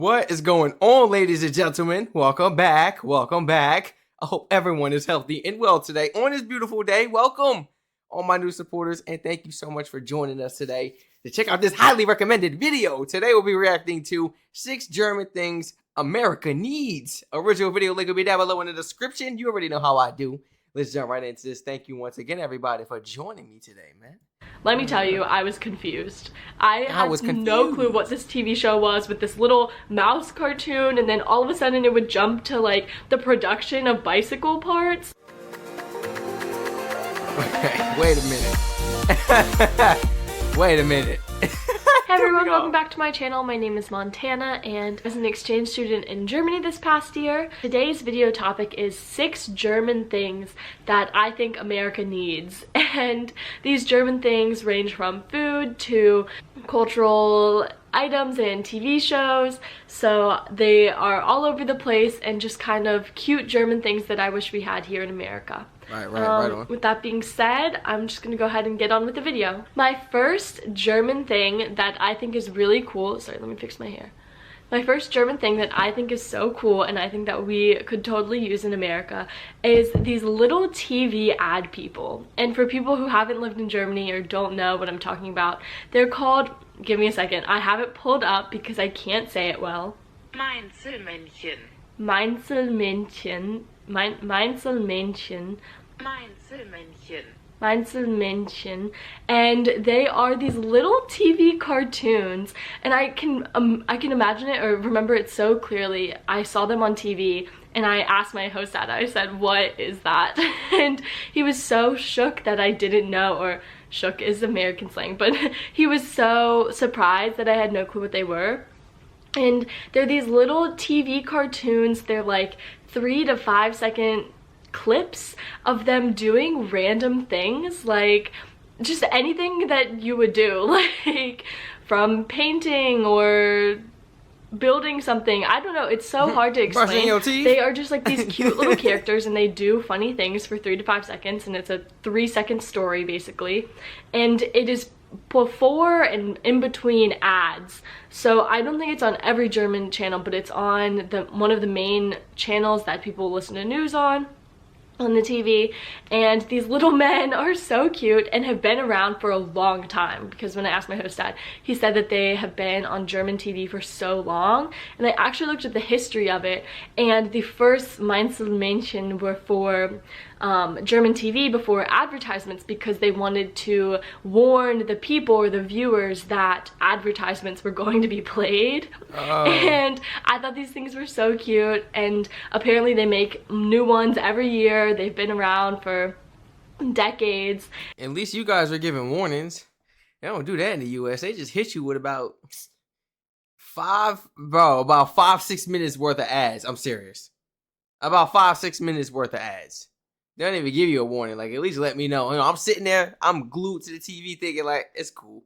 What is going on, ladies and gentlemen? Welcome back. Welcome back. I hope everyone is healthy and well today on this beautiful day. Welcome, all my new supporters, and thank you so much for joining us today to check out this highly recommended video. Today we'll be reacting to 6 German things America needs. Original video link will be down below in the description. You already know how I do. Let's jump right into this. Thank you once again, everybody, for joining me today, man. Let me tell you, I was confused. I was had no clue what this TV show was with this little mouse cartoon, and then all of a sudden it would jump to like the production of bicycle parts. Okay, wait a minute. Wait a minute. Hey everyone, welcome back to my channel. My name is Montana, and as an exchange student in Germany this past year, today's video topic is 6 German things that I think America needs. And these German things range from food to cultural items and TV shows, so they are all over the place and just kind of cute German things that I wish we had here in America. Right on. With that being said, I'm just gonna go ahead and get on with the video. My first German thing that I think is really cool, sorry, let me fix my hair. My first German thing that I think is so cool and I think that we could totally use in America is these little TV ad people. And for people who haven't lived in Germany or don't know what I'm talking about, they're called, give me a second, I have it pulled up because I can't say it well. Mainzelmännchen. Mainzelmännchen. Mainzelmännchen. Mainzelmännchen. Mainzelmännchen, and they are these little TV cartoons, and I can imagine it or remember it so clearly. I saw them on TV and I asked my host that. I said, "What is that?" And he was so shook that I didn't know, or shook is American slang, but he was so surprised that I had no clue what they were. And they're these little TV cartoons. They're like 3 to 5 second clips of them doing random things, like just anything that you would do, like from painting or building something. I don't know, it's so hard to explain. Brushing your teeth? They are just like these cute little characters, and they do funny things for 3 to 5 seconds, and it's a 3-second story basically, and it is before and in between ads. So I don't think it's on every German channel, but it's on one of the main channels that people listen to news on the TV. And these little men are so cute and have been around for a long time, because when I asked my host dad, he said that they have been on German TV for so long. And I actually looked at the history of it, and the first Mainzelmännchen were for German TV before advertisements, because they wanted to warn the people or the viewers that advertisements were going to be played. And I thought these things were so cute, and apparently they make new ones every year. They've been around for decades. At least you guys are giving warnings. They don't do that in the US. They just hit you with about 5-6 minutes worth of ads. I'm serious. About 5-6 minutes worth of ads. They don't even give you a warning. Like, at least let me know. You know, I'm sitting there, I'm glued to the TV thinking like, it's cool.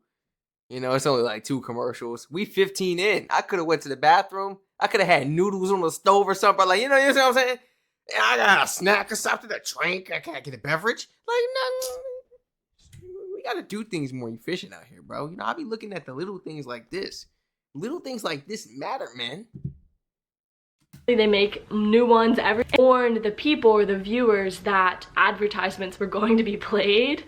You know, it's only like 2 commercials. We 15 in. I could have went to the bathroom. I could have had noodles on the stove or something. Like, you know what I'm saying? I got a snack or something, a drink. I can't get a beverage. Like, no, we got to do things more efficient out here, bro. You know, I be looking at the little things like this. Little things like this matter, man. They make new ones every warn the people or the viewers that advertisements were going to be played.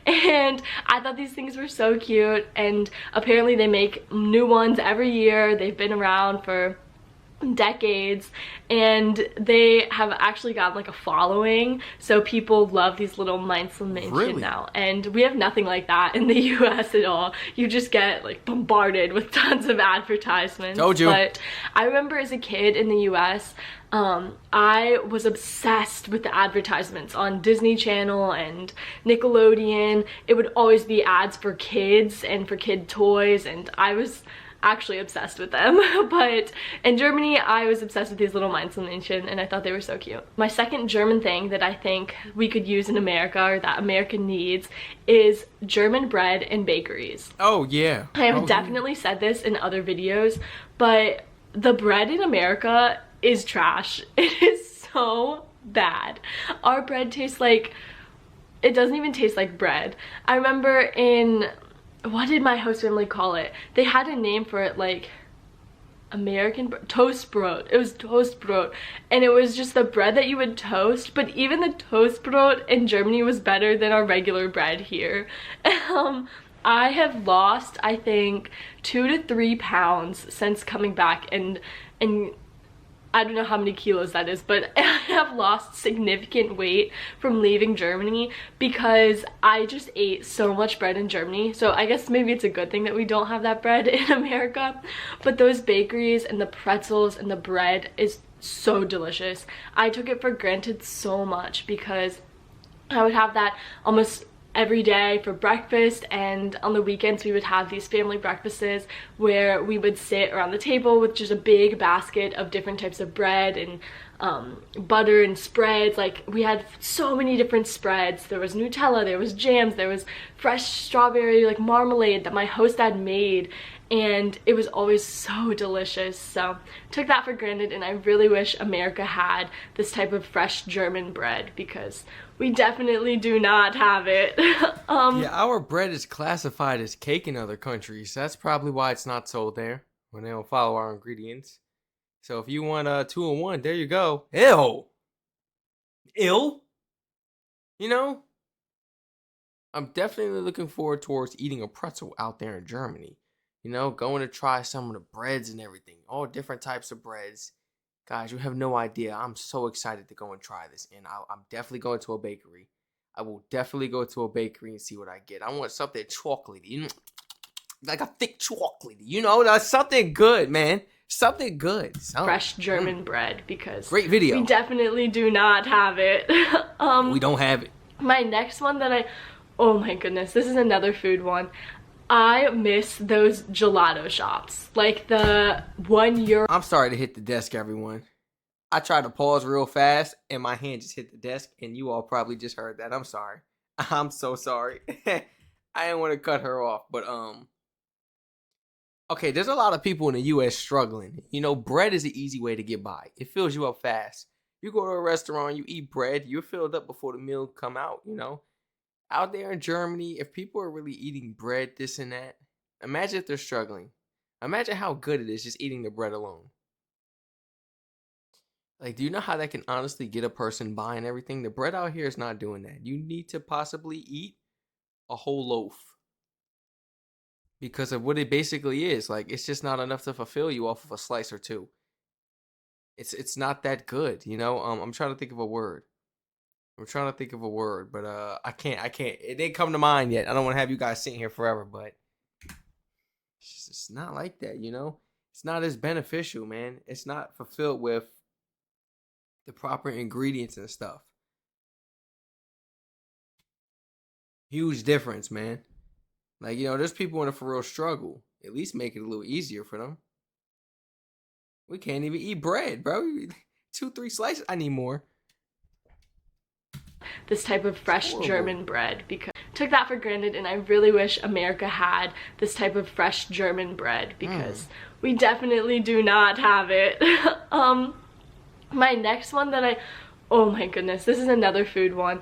And I thought these things were so cute, and apparently they make new ones every year. They've been around for decades, and they have actually got like a following, so people love these little Mainzelmännchen now, and we have nothing like that in the US at all. You just get like bombarded with tons of advertisements. Told you. But I remember as a kid in the US, I was obsessed with the advertisements on Disney Channel and Nickelodeon. It would always be ads for kids and for kid toys, and I was actually obsessed with them. But in Germany, I was obsessed with these little Mainzelmännchen, and I thought they were so cute. My second German thing that I think we could use in America, or that America needs, is German bread and bakeries. Oh yeah. I have definitely said this in other videos, but the bread in America is trash. It is so bad. Our bread tastes like, it doesn't even taste like bread. I remember in, what did my host family call it? They had a name for it, like Toastbrot. It was Toastbrot, and it was just the bread that you would toast, but even the Toastbrot in Germany was better than our regular bread here. I have lost, I think, 2 to 3 pounds since coming back, and I don't know how many kilos that is, but I have lost significant weight from leaving Germany because I just ate so much bread in Germany. So I guess maybe it's a good thing that we don't have that bread in America. But those bakeries and the pretzels and the bread is so delicious. I took it for granted so much because I would have that almost every day for breakfast, and on the weekends we would have these family breakfasts where we would sit around the table with just a big basket of different types of bread and butter and spreads. Like, we had so many different spreads. There was Nutella, there was jams, there was fresh strawberry like marmalade that my host dad made, and it was always so delicious. So took that for granted, and I really wish America had this type of fresh German bread because we definitely do not have it. Yeah, our bread is classified as cake in other countries. That's probably why it's not sold there, when they don't follow our ingredients. So if you want 2-in-1, there you go. Ew. Ill? You know? I'm definitely looking forward towards eating a pretzel out there in Germany. You know, going to try some of the breads and everything. All different types of breads. Guys, you have no idea. I'm so excited to go and try this. And I'm definitely going to a bakery. I will definitely go to a bakery and see what I get. I want something chocolatey. You know, like a thick chocolate. You know, that's something good, man. Something good. Fresh German bread because great video. We definitely do not have it. We don't have it. My next one that oh my goodness, this is another food one. I miss those gelato shops. Like the €1. I'm sorry to hit the desk, everyone. I tried to pause real fast and my hand just hit the desk, and you all probably just heard that. I'm sorry. I'm so sorry. I didn't want to cut her off, but okay, there's a lot of people in the US struggling. You know, bread is an easy way to get by. It fills you up fast. You go to a restaurant, you eat bread, you're filled up before the meal come out, you know. Out there in Germany, if people are really eating bread, this and that, imagine if they're struggling. Imagine how good it is just eating the bread alone. Like, do you know how that can honestly get a person by and everything? The bread out here is not doing that. You need to possibly eat a whole loaf because of what it basically is. Like, it's just not enough to fulfill you off of a slice or two. It's not that good, you know? I'm trying to think of a word. But I can't. It didn't come to mind yet. I don't want to have you guys sitting here forever, but it's not like that, you know? It's not as beneficial, man. It's not fulfilled with the proper ingredients and stuff. Huge difference, man. Like, you know, there's people in a for real struggle. At least make it a little easier for them. We can't even eat bread, bro. 2-3 slices. I need more. This type of fresh German bread because took that for granted, and I really wish America had this type of fresh German bread because we definitely do not have it. My next one that oh my goodness, this is another food one.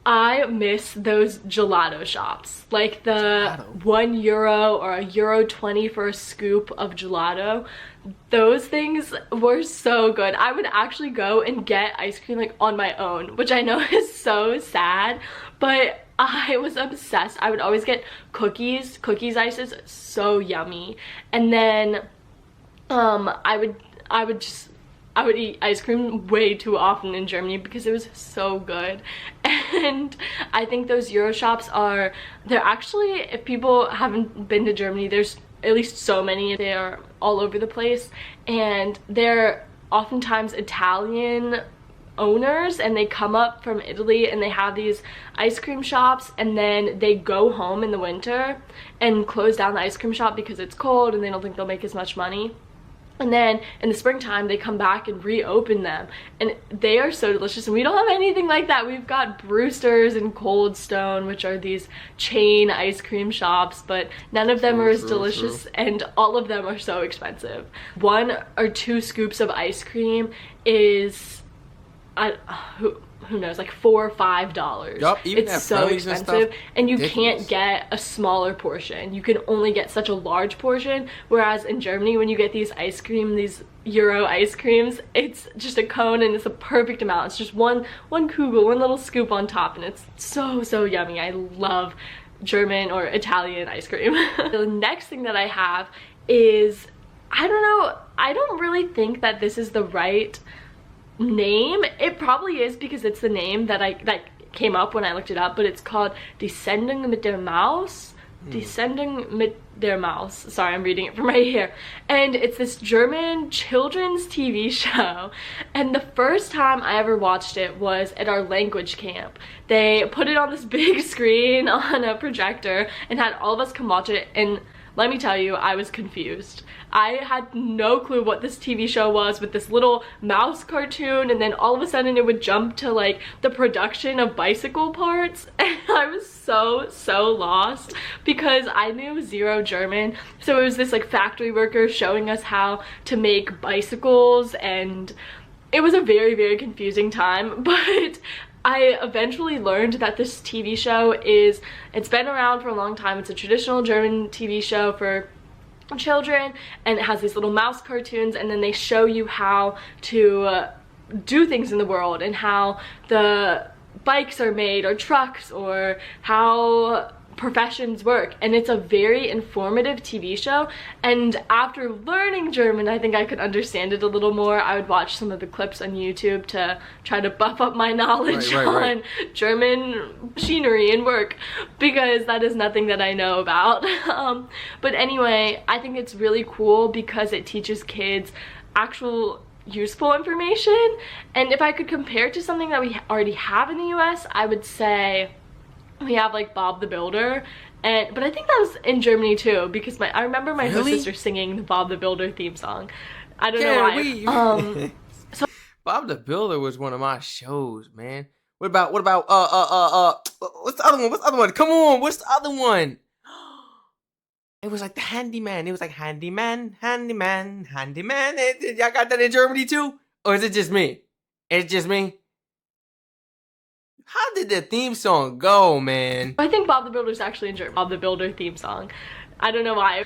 I miss those gelato shops. Like the €1 or €1.20 for a scoop of gelato. Those things were so good. I would actually go and get ice cream like on my own, which I know is so sad, but I was obsessed. I would always get cookies ices, so yummy. And then I would eat ice cream way too often in Germany because it was so good. And I think those Euro shops they're actually, if people haven't been to Germany, there's at least so many. They are all over the place, and they're oftentimes Italian owners, and they come up from Italy and they have these ice cream shops, and then they go home in the winter and close down the ice cream shop because it's cold and they don't think they'll make as much money. And then in the springtime, they come back and reopen them. And they are so delicious. And we don't have anything like that. We've got Brewster's and Cold Stone, which are these chain ice cream shops. But none of them are as delicious. And all of them are so expensive. 1 or 2 scoops of ice cream is who knows, like $4 or $5. Yup, even it's so expensive, and you ridiculous. can't get a smaller portion. You can only get such a large portion, whereas in Germany, when you get these ice cream, these Euro ice creams, it's just a cone and it's a perfect amount. It's just one kugel, one little scoop on top, and it's so yummy. I love German or Italian ice cream. The next thing that I have is, I don't know, I don't really think that this is the right name. It probably is because it's the name that came up when I looked it up, but it's called Die Sendung mit der Maus. Die Sendung mit der Maus. Sorry, I'm reading it from right here. And it's this German children's TV show. And the first time I ever watched it was at our language camp. They put it on this big screen on a projector and had all of us come watch it, and let me tell you, I was confused. I had no clue what this TV show was with this little mouse cartoon, and then all of a sudden it would jump to like the production of bicycle parts, and I was so lost because I knew zero German. So it was this like factory worker showing us how to make bicycles, and it was a very confusing time, but I eventually learned that this TV show it's been around for a long time. It's a traditional German TV show for children, and it has these little mouse cartoons, and then they show you how to do things in the world and how the bikes are made, or trucks, or how professions work. And it's a very informative TV show, and after learning German, I think I could understand it a little more. I would watch some of the clips on YouTube to try to buff up my knowledge on German machinery and work, because that is nothing that I know about. But anyway, I think it's really cool because it teaches kids actual useful information. And if I could compare it to something that we already have in the US, I would say we have like Bob the Builder, but I think that was in Germany too, because I remember my host sister singing the Bob the Builder theme song. I don't know why. So Bob the Builder was one of my shows, man. What about what's the other one? What's the other one? Come on, what's the other one? It was like the handyman. It was like handyman. Y'all got that in Germany too? Or is it just me? It's just me? How did the theme song go, man? I think Bob the Builder is actually in Germany. Bob the Builder theme song. I don't know why.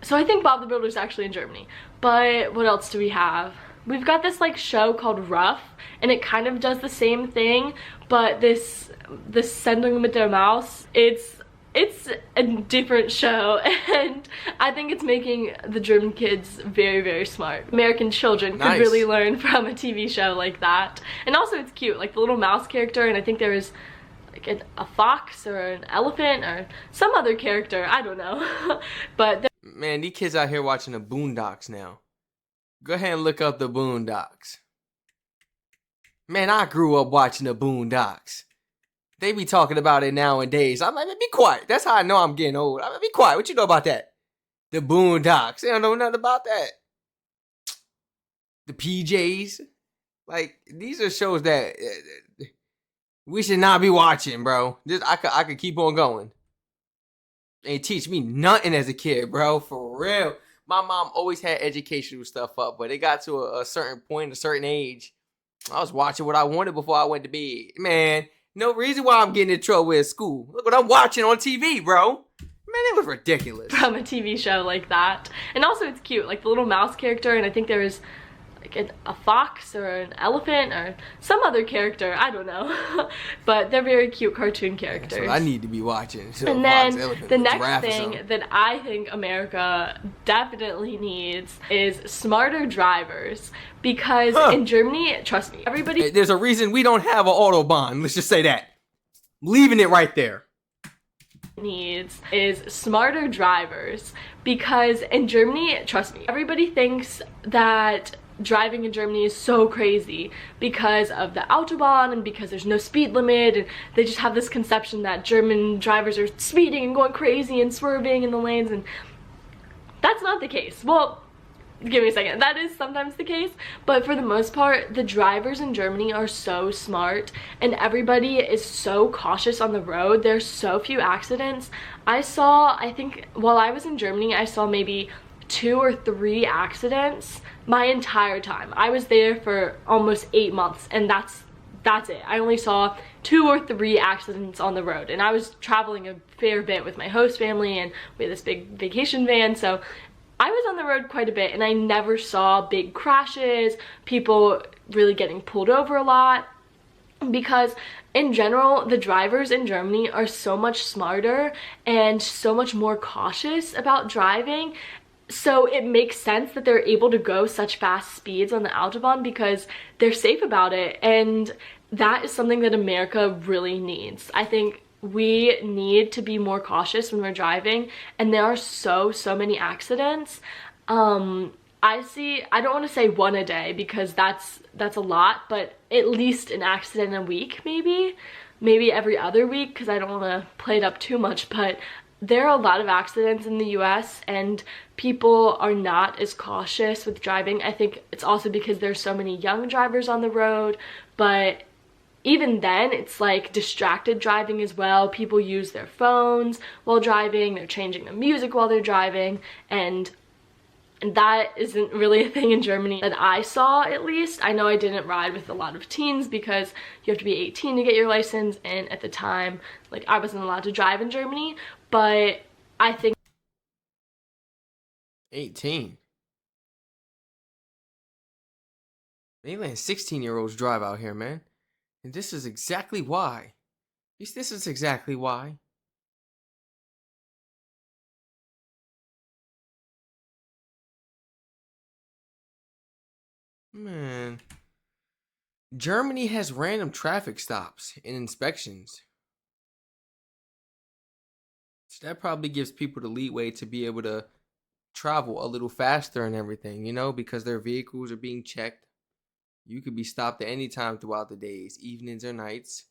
So I think Bob the Builder is actually in Germany. But what else do we have? We've got this like show called Rough, and it kind of does the same thing, but this Sendung mit der Maus, it's a different show, and I think it's making the German kids very smart. American children could really learn from a TV show like that. And also it's cute, like the little mouse character, and I think there is like a fox or an elephant or some other character, I don't know. But man, these kids out here watching the Boondocks now. Go ahead and look up the Boondocks. Man, I grew up watching the Boondocks. They be talking about it nowadays. I'm like, man, be quiet. That's how I know I'm getting old. I'm like, be quiet. What you know about that? The Boondocks. They don't know nothing about that. The PJs. Like, these are shows that we should not be watching, bro. I could keep on going. They teach me nothing as a kid, bro. For real. My mom always had educational stuff up, but it got to a certain point, a certain age. I was watching what I wanted before I went to bed. Man, no reason why I'm getting in trouble at school. Look what I'm watching on TV, bro. Man, it was ridiculous. From a TV show like that. And also it's cute, like the little mouse character, and I think there is like a fox or an elephant or some other character, I don't know. But they're very cute cartoon characters. That's what I need to be watching. So and then the next thing that I think America definitely needs is smarter drivers. Because in Germany, trust me, everybody... There's a reason we don't have an Autobahn. Let's just say that. Leaving it right there. Needs is smarter drivers. Because in Germany, trust me, everybody thinks that driving in Germany is so crazy because of the Autobahn and because there's no speed limit, and they just have this conception that German drivers are speeding and going crazy and swerving in the lanes, and that's not the case. Well, give me a second. That is sometimes the case, but for the most part, the drivers in Germany are so smart and everybody is so cautious on the road. There's so few accidents. I think while I was in Germany, I saw maybe 2 or 3 accidents my entire time. I was there for almost 8 months, and that's it. I only saw 2 or 3 accidents on the road, and I was traveling a fair bit with my host family, and we had this big vacation van, so I was on the road quite a bit, and I never saw big crashes, people really getting pulled over a lot, because in general, the drivers in Germany are so much smarter and so much more cautious about driving. So it makes sense that they're able to go such fast speeds on the Autobahn because they're safe about it. And that is something that America really needs. I think we need to be more cautious when we're driving, and there are so many accidents. I don't want to say 1 a day because that's a lot, but at least an accident a week, maybe every other week, because I don't want to play it up too much. But there are a lot of accidents in the US, and people are not as cautious with driving. I think it's also because there's so many young drivers on the road, but even then, it's like distracted driving as well. People use their phones while driving, they're changing the music while they're driving, and that isn't really a thing in Germany that I saw, at least. I know I didn't ride with a lot of teens because you have to be 18 to get your license, and at the time, like, I wasn't allowed to drive in Germany, but I think 18. They let 16-year-olds drive out here, man. And this is exactly why. This is exactly why. Man. Germany has random traffic stops and inspections. So that probably gives people the leeway to be able to travel a little faster and everything, you know, because their vehicles are being checked. You could be stopped at any time throughout the days, evenings or nights,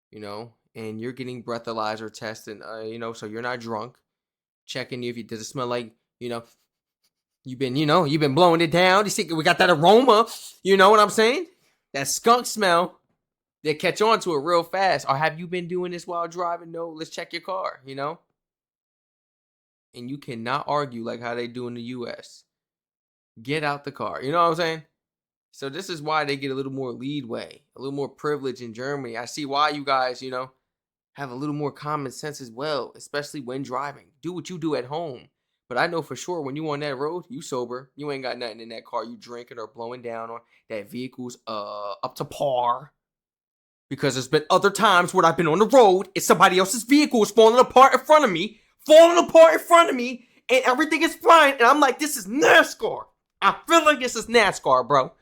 you know, and you're getting breathalyzer tests and, you know, so you're not drunk. Checking you if does it smell like, you know, you've been blowing it down. You see, we got that aroma, you know what I'm saying? That skunk smell. They catch on to it real fast. Or have you been doing this while driving? No, let's check your car, you know? And you cannot argue like how they do in the US. Get out the car. You know what I'm saying? So this is why they get a little more leadway, a little more privilege in Germany. I see why you guys, you know, have a little more common sense as well, especially when driving. Do what you do at home. But I know for sure when you on that road, you sober. You ain't got nothing in that car you drinking or blowing down, or that vehicle's up to par. Because there's been other times when I've been on the road and somebody else's vehicle is falling apart in front of me, and everything is flying, and I'm like, this is NASCAR. I feel like this is NASCAR, bro.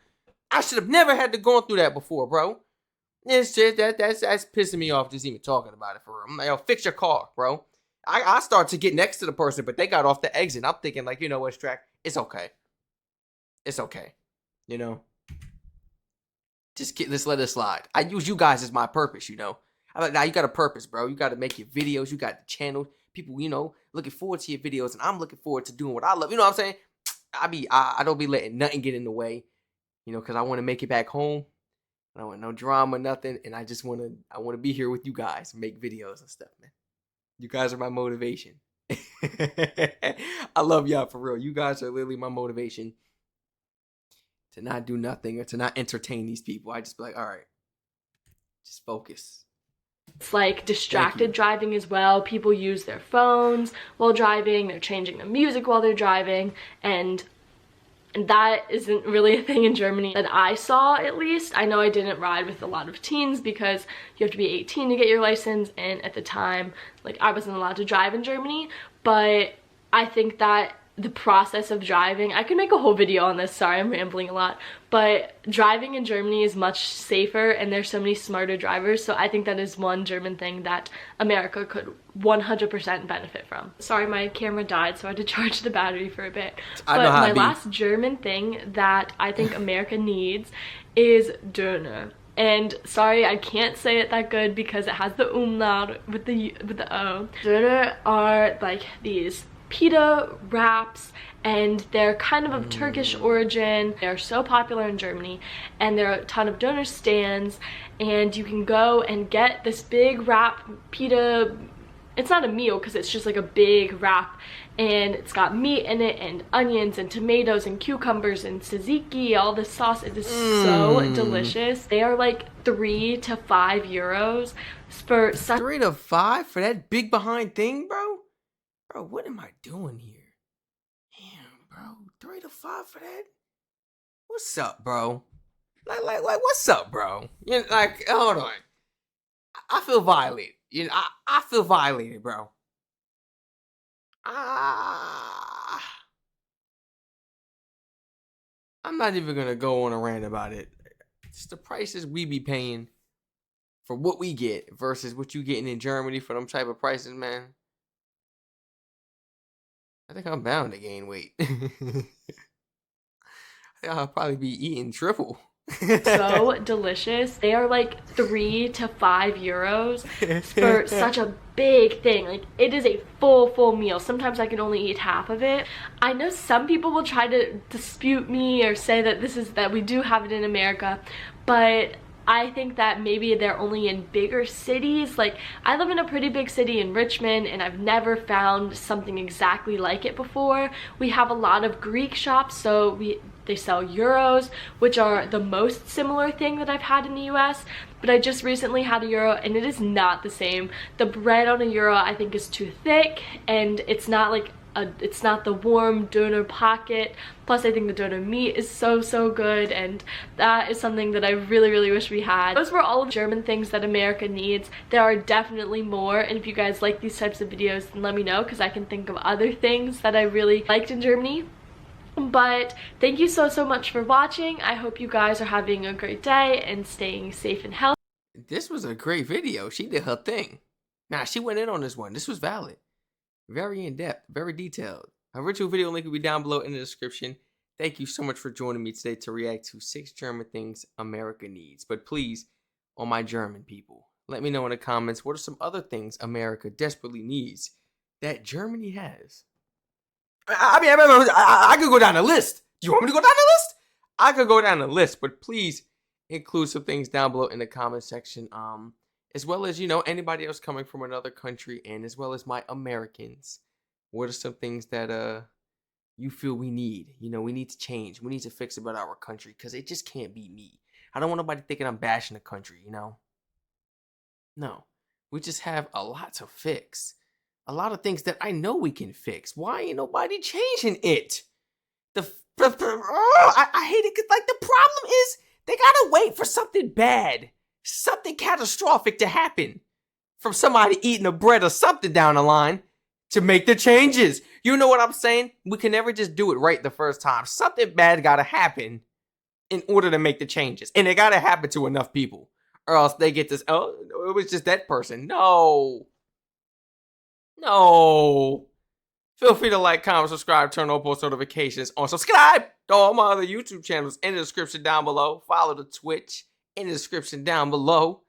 I should have never had to go through that before, bro. It's just that's pissing me off just even talking about it for real. I'm like, yo, fix your car, bro. I start to get next to the person, but they got off the exit. I'm thinking, like, you know what, Strac? It's okay. It's okay. You know? Let's let it slide. I use you guys as my purpose, you know? I'm like, nah, you got a purpose, bro. You got to make your videos. You got the channel. People, you know, looking forward to your videos, and I'm looking forward to doing what I love. You know what I'm saying? I don't be letting nothing get in the way, you know, because I want to make it back home. I don't want no drama, nothing, and I want to be here with you guys and make videos and stuff, man. You guys are my motivation. I love y'all for real. You guys are literally my motivation to not do nothing or to not entertain these people. I just be like, all right, just focus. it's like distracted driving as well. People use their phones while driving, they're changing the music while they're driving, and that isn't really a thing in Germany that I saw, at least. I know I didn't ride with a lot of teens because you have to be 18 to get your license, and at the time, like, I wasn't allowed to drive in Germany. But I think that the process of driving, I could make a whole video on this, sorry I'm rambling a lot, but driving in Germany is much safer, and there's so many smarter drivers, so I think that is one German thing that America could 100% benefit from. Sorry, my camera died, so I had to charge the battery for a bit. But my last German thing that I think America needs is Döner. And sorry, I can't say it that good because it has the umlaut with the O. Döner are like these pita wraps, and they're kind of Turkish origin. They're so popular in Germany, and there are a ton of Döner stands, and you can go and get this big wrap pita it's not a meal because it's just like a big wrap, and it's got meat in it and onions and tomatoes and cucumbers and tzatziki, all this sauce. It is so delicious. They are like 3 to 5 euros for such 3 to 5 for that big behind thing, bro? Bro, what am I doing here? Damn, bro. 3 to 5 for that? What's up, bro? Like, what's up, bro? You know, like, hold on. I feel violated. You know, I feel violated, bro. I'm not even gonna go on a rant about it. It's the prices we be paying for what we get versus what you getting in Germany for them type of prices, man. I think I'm bound to gain weight. I think I'll probably be eating triple. so delicious. They are like 3 to 5 euros for such a big thing. Like, it is a full meal. Sometimes I can only eat half of it. I know some people will try to dispute me or say that we do have it in America, but I think that maybe they're only in bigger cities. Like, I live in a pretty big city in Richmond, and I've never found something exactly like it before. We have a lot of Greek shops, so they sell gyros, which are the most similar thing that I've had in the US, but I just recently had a gyro and it is not the same. The bread on a gyro I think is too thick, and it's not like it's not the warm doner pocket. Plus, I think the doner meat is so good, and that is something that I really wish we had. Those were all of the German things that America needs. There are definitely more, and if you guys like these types of videos, then let me know, because I can think of other things that I really liked in Germany. But thank you so much for watching. I hope you guys are having a great day and staying safe and healthy. This was a great video. She did her thing. Nah, she went in on this one. This was valid. Very in-depth, very detailed. Her original video link will be down below in the description. Thank you so much for joining me today to react to 6 German things America needs. But please, all my German people, let me know in the comments what are some other things America desperately needs that Germany has. I could go down the list. Do you want me to go down the list? I could go down the list, but please include some things down below in the comment section. As well as, you know, anybody else coming from another country, and as well as my Americans. What are some things that you feel we need? You know, we need to change. We need to fix about our country, because it just can't be me. I don't want nobody thinking I'm bashing the country, you know? No. We just have a lot to fix. A lot of things that I know we can fix. Why ain't nobody changing it? I hate it, because, like, the problem is they gotta wait for something bad, something catastrophic to happen from somebody eating the bread or something down the line to make the changes. You know what I'm saying? We can never just do it right the first time. Something bad gotta happen in order to make the changes. And it gotta happen to enough people, or else they get this, oh, it was just that person. No. Feel free to like, comment, subscribe, turn on post notifications on. Subscribe to all my other YouTube channels in the description down below. Follow the Twitch in the description down below.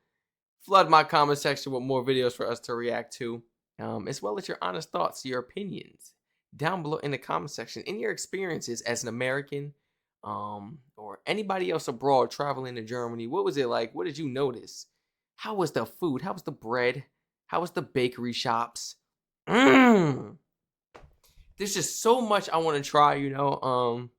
Flood my comment section with more videos for us to react to. As well as your honest thoughts, your opinions down below in the comment section. In your experiences as an American, or anybody else abroad traveling to Germany. What was it like? What did you notice? How was the food? How was the bread? How was the bakery shops? There's just so much I want to try, you know.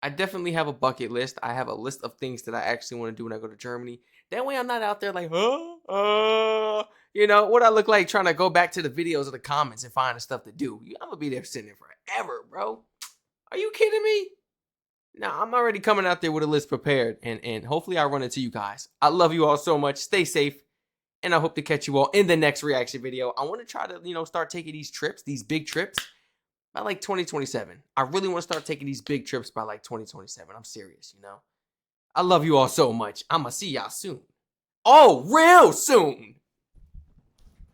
I definitely have a bucket list. I have a list of things that I actually want to do when I go to Germany. That way I'm not out there like, you know, what I look like trying to go back to the videos or the comments and find the stuff to do. I'm gonna be there sitting there forever, bro. Are you kidding me? Nah, I'm already coming out there with a list prepared, and hopefully I run into you guys. I love you all so much. Stay safe. And I hope to catch you all in the next reaction video. I want to try to, you know, start taking these trips, these big trips, by like 2027. I really want to start taking these big trips by like 2027. I'm serious, you know. I love you all so much. I'm going to see y'all soon. Oh, real soon.